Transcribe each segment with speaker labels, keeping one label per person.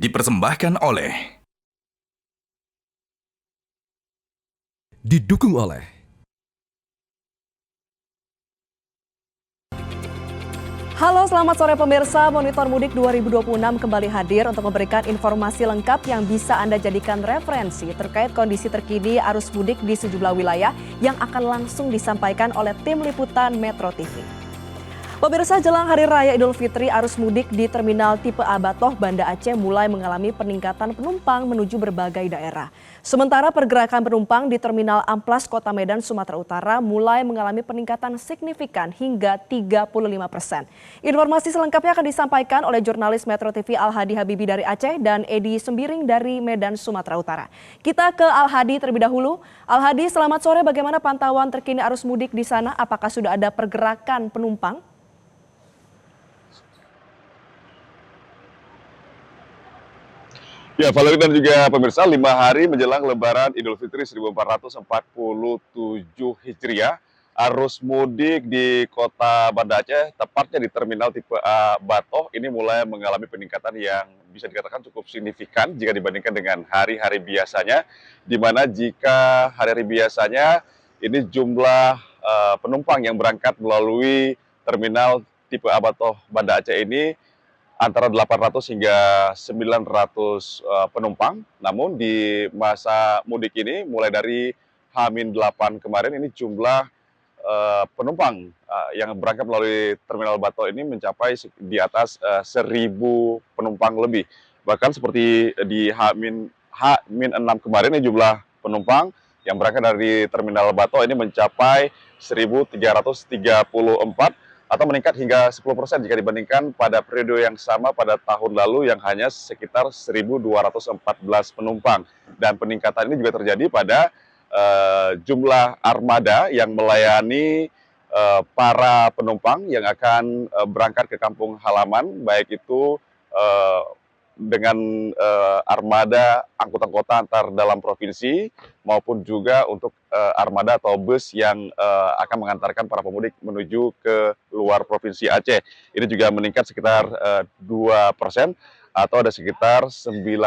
Speaker 1: Dipersembahkan oleh
Speaker 2: Didukung oleh
Speaker 3: Halo, selamat sore pemirsa. Monitor Mudik 2026 kembali hadir untuk memberikan informasi lengkap yang bisa Anda jadikan referensi terkait kondisi terkini arus mudik di sejumlah wilayah yang akan langsung disampaikan oleh tim liputan Metro TV. Pemirsa, jelang Hari Raya Idul Fitri, arus mudik di Terminal Tipe A Batoh, Banda Aceh mulai mengalami peningkatan penumpang menuju berbagai daerah. Sementara pergerakan penumpang di Terminal Amplas, Kota Medan, Sumatera Utara mulai mengalami peningkatan signifikan hingga 35%. Informasi selengkapnya akan disampaikan oleh jurnalis Metro TV Al-Hadi Habibi dari Aceh dan Edi Sembiring dari Medan, Sumatera Utara. Kita ke Al-Hadi terlebih dahulu. Al-Hadi, selamat sore. Bagaimana pantauan terkini arus mudik di sana? Apakah sudah ada pergerakan penumpang?
Speaker 4: Ya, Valerie dan juga pemirsa, 5 hari menjelang Lebaran Idul Fitri 1447 Hijriah, arus mudik di kota Banda Aceh, tepatnya di Terminal Tipe A Batoh, ini mulai mengalami peningkatan yang bisa dikatakan cukup signifikan jika dibandingkan dengan hari-hari biasanya, di mana jika hari-hari biasanya ini jumlah penumpang yang berangkat melalui Terminal Tipe A Batoh Banda Aceh ini antara 800 hingga 900 penumpang. Namun di masa mudik ini mulai dari H-8 kemarin ini jumlah penumpang yang berangkat melalui Terminal Batoh ini mencapai di atas 1.000 penumpang lebih. Bahkan seperti di H-6 kemarin ini jumlah penumpang yang berangkat dari Terminal Batoh ini mencapai 1.334 atau meningkat hingga 10% jika dibandingkan pada periode yang sama pada tahun lalu yang hanya sekitar 1.214 penumpang. Dan peningkatan ini juga terjadi pada jumlah armada yang melayani para penumpang yang akan berangkat ke kampung halaman, baik itu dengan armada angkutan kota antar dalam provinsi maupun juga untuk armada atau bus yang akan mengantarkan para pemudik menuju ke luar provinsi Aceh. Ini juga meningkat sekitar 2% atau ada sekitar 94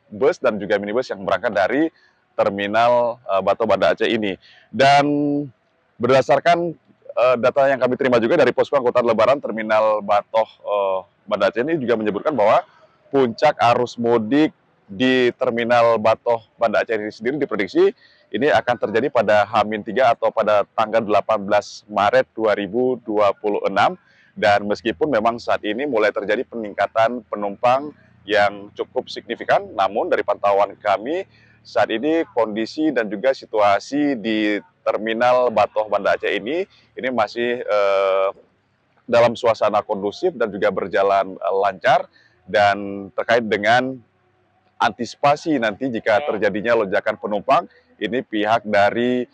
Speaker 4: bus dan juga minibus yang berangkat dari Terminal Batoh Banda Aceh ini. Dan berdasarkan data yang kami terima juga dari Posko Angkutan Lebaran Terminal Batoh Banda Aceh ini juga menyebutkan bahwa puncak arus mudik di Terminal Batoh Banda Aceh ini sendiri diprediksi ini akan terjadi pada H-3 atau pada tanggal 18 Maret 2026. Dan meskipun memang saat ini mulai terjadi peningkatan penumpang yang cukup signifikan, namun dari pantauan kami saat ini kondisi dan juga situasi di Terminal Batoh Banda Aceh ini masih dalam suasana kondusif dan juga berjalan lancar. Dan terkait dengan antisipasi nanti jika terjadinya lonjakan penumpang, ini pihak dari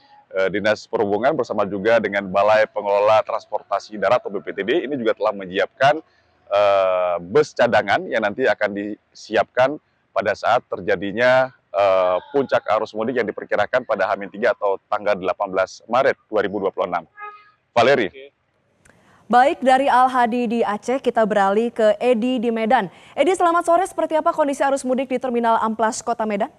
Speaker 4: Dinas Perhubungan bersama juga dengan Balai Pengelola Transportasi Darat atau BPTD ini juga telah menyiapkan bus cadangan yang nanti akan disiapkan pada saat terjadinya puncak arus mudik yang diperkirakan pada H-3 atau tanggal 18 Maret 2026. Valerie.
Speaker 3: Baik, dari Al-Hadi di Aceh kita beralih ke Edi di Medan. Edi, selamat sore. Seperti apa kondisi arus mudik di Terminal Amplas, Kota Medan?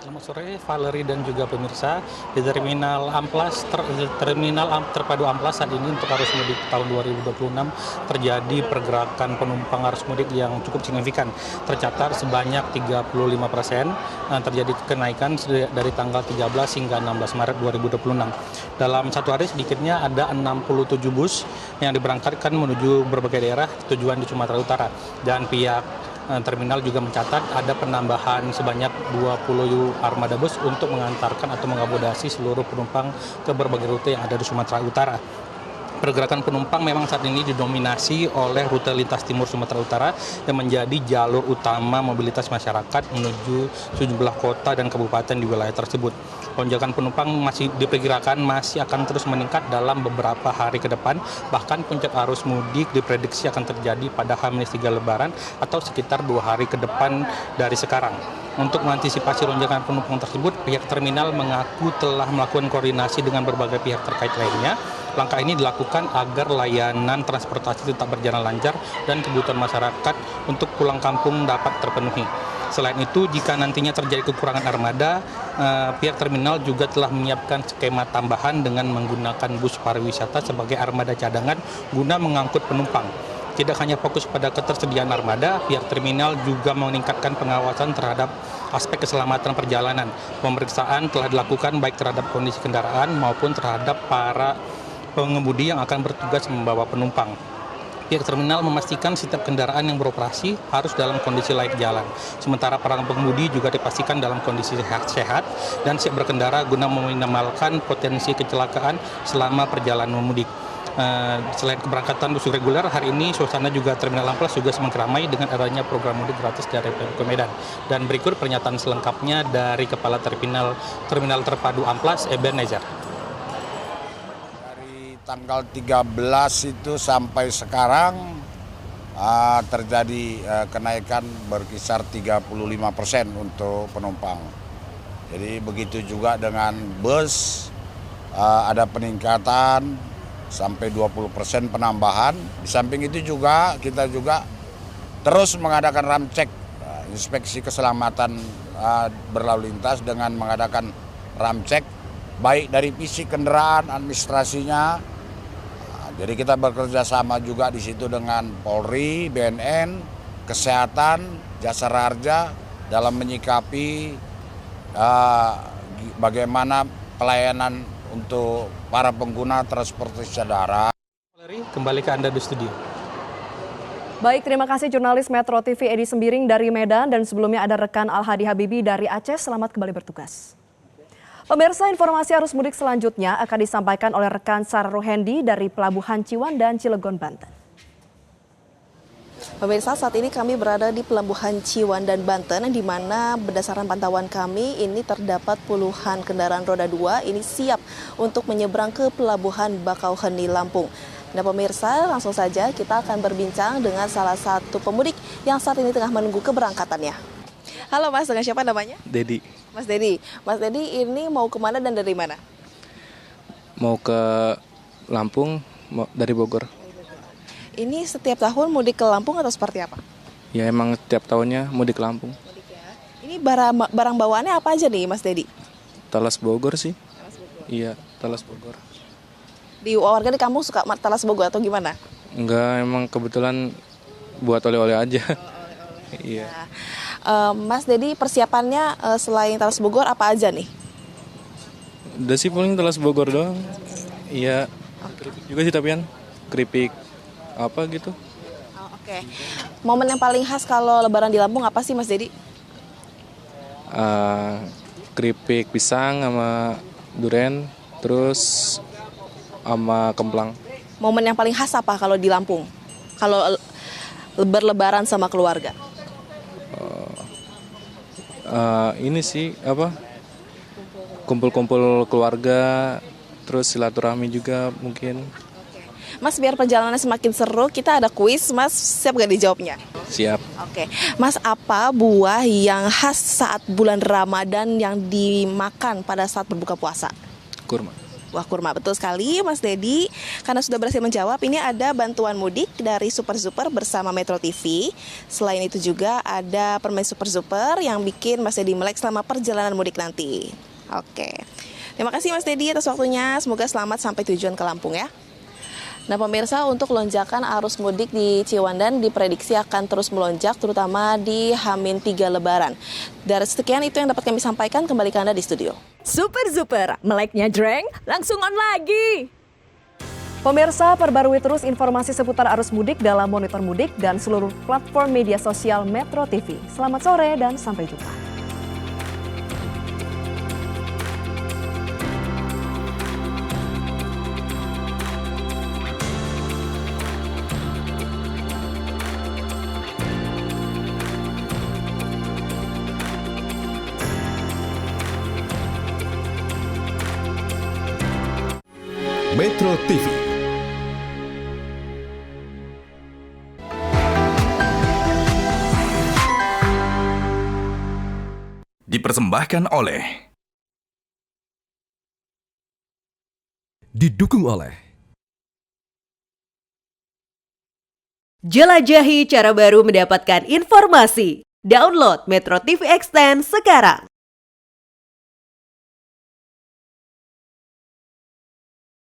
Speaker 5: Selamat sore Valerie dan juga pemirsa. Di Terminal Amplas, Terpadu Amplas saat ini untuk arus mudik tahun 2026 terjadi pergerakan penumpang arus mudik yang cukup signifikan. Tercatat sebanyak 35% terjadi kenaikan dari tanggal 13 hingga 16 Maret 2026. Dalam satu hari sedikitnya ada 67 bus yang diberangkatkan menuju berbagai daerah tujuan di Sumatera Utara. Dan pihak terminal juga mencatat ada penambahan sebanyak 20 armada bus untuk mengantarkan atau mengakomodasi seluruh penumpang ke berbagai rute yang ada di Sumatera Utara. Pergerakan penumpang memang saat ini didominasi oleh rute lintas timur Sumatera Utara yang menjadi jalur utama mobilitas masyarakat menuju sejumlah kota dan kabupaten di wilayah tersebut. Lonjakan penumpang masih diperkirakan masih akan terus meningkat dalam beberapa hari ke depan. Bahkan puncak arus mudik diprediksi akan terjadi pada H-3 Lebaran atau sekitar 2 hari ke depan dari sekarang. Untuk mengantisipasi lonjakan penumpang tersebut, pihak terminal mengaku telah melakukan koordinasi dengan berbagai pihak terkait lainnya Langkah ini dilakukan agar layanan transportasi tetap berjalan lancar dan kebutuhan masyarakat untuk pulang kampung dapat terpenuhi. Selain itu, jika nantinya terjadi kekurangan armada, pihak terminal juga telah menyiapkan skema tambahan dengan menggunakan bus pariwisata sebagai armada cadangan guna mengangkut penumpang. Tidak hanya fokus pada ketersediaan armada, pihak terminal juga meningkatkan pengawasan terhadap aspek keselamatan perjalanan. Pemeriksaan telah dilakukan baik terhadap kondisi kendaraan maupun terhadap para pengemudi yang akan bertugas membawa penumpang. Pihak terminal memastikan setiap kendaraan yang beroperasi harus dalam kondisi layak jalan. Sementara para pengemudi juga dipastikan dalam kondisi sehat dan siap berkendara guna meminimalkan potensi kecelakaan selama perjalanan mudik. Selain keberangkatan bus reguler, hari ini suasana juga Terminal Amplas juga semakin ramai dengan adanya program mudik gratis dari Pemkot Medan. Dan berikut pernyataan selengkapnya dari Kepala Terminal Terpadu Amplas, Ebenezer.
Speaker 1: Tanggal 13 itu sampai sekarang terjadi kenaikan berkisar 35% untuk penumpang. Jadi begitu juga dengan bus, ada peningkatan sampai 20% penambahan. Di samping itu juga kita juga terus mengadakan ramcek, inspeksi keselamatan berlalu lintas dengan mengadakan ramcek baik dari fisik kendaraan, administrasinya. Jadi kita bekerja sama juga di situ dengan Polri, BNN, Kesehatan, Jasa Raharja dalam menyikapi bagaimana pelayanan untuk para pengguna transportasi darat.
Speaker 5: Kembali ke Anda di studio.
Speaker 3: Baik, terima kasih jurnalis Metro TV Edi Sembiring dari Medan dan sebelumnya ada rekan Al-Hadi Habibi dari Aceh. Selamat kembali bertugas. Pemirsa, informasi arus mudik selanjutnya akan disampaikan oleh rekan Sarah Rohendi dari Pelabuhan Ciwandan, Cilegon, Banten.
Speaker 2: Pemirsa, saat ini kami berada di Pelabuhan Ciwandan, Banten, di mana berdasarkan pantauan kami ini terdapat puluhan kendaraan roda 2 ini siap untuk menyeberang ke Pelabuhan Bakauheni, Lampung. Nah pemirsa, langsung saja kita akan berbincang dengan salah satu pemudik yang saat ini tengah menunggu keberangkatannya. Halo Mas, dengan siapa namanya?
Speaker 6: Dedi.
Speaker 2: Mas Dedi. Mas Dedi ini mau kemana dan dari mana?
Speaker 6: Mau ke Lampung dari Bogor.
Speaker 2: Ini setiap tahun mudik ke Lampung atau seperti apa?
Speaker 6: Ya emang setiap tahunnya mudik ke Lampung.
Speaker 2: Mudik ya. Ini barang bawaannya apa aja nih Mas Dedi?
Speaker 6: Talas Bogor sih. Iya, Talas Bogor.
Speaker 2: Di warga di kampung suka talas Bogor atau gimana?
Speaker 6: Enggak, emang kebetulan buat oleh-oleh aja. Iya.
Speaker 2: Mas Dedi, persiapannya selain talas Bogor apa aja nih?
Speaker 6: Udah sih paling Talas Bogor doang. Iya. Keripik juga sih tapi kan keripik apa gitu.
Speaker 2: Oke. Momen yang paling khas kalau lebaran di Lampung apa sih Mas Dedi?
Speaker 6: Keripik pisang sama durian, terus sama kemplang.
Speaker 2: Momen yang paling khas apa kalau di Lampung? Kalau berlebaran sama keluarga?
Speaker 6: Ini sih apa? Kumpul-kumpul keluarga, terus silaturahmi juga mungkin.
Speaker 2: Mas, biar perjalanannya semakin seru, kita ada kuis. Mas, siap gak dijawabnya?
Speaker 6: Siap.
Speaker 2: Oke. Mas, apa buah yang khas saat bulan Ramadan yang dimakan pada saat berbuka puasa?
Speaker 6: Kurma.
Speaker 2: Wah, kurma, betul sekali Mas Dedi. Karena sudah berhasil menjawab, ini ada bantuan mudik dari Super Super bersama Metro TV. Selain itu juga ada permen Super Super yang bikin Mas Dedi melek selama perjalanan mudik nanti. Oke. Terima kasih Mas Dedi atas waktunya. Semoga selamat sampai tujuan ke Lampung ya. Nah pemirsa, untuk lonjakan arus mudik di Ciwandan diprediksi akan terus melonjak, terutama di H-3 Lebaran. Dari sekian itu yang dapat kami sampaikan, kembali ke Anda di studio.
Speaker 7: Super, meleknya jreng, langsung on lagi.
Speaker 3: Pemirsa, perbarui terus informasi seputar arus mudik dalam Monitor Mudik dan seluruh platform media sosial Metro TV. Selamat sore dan sampai jumpa.
Speaker 8: Metro TV. Dipersembahkan oleh, didukung oleh
Speaker 9: Jelajahi cara baru mendapatkan informasi. Download Metro TV Extend sekarang.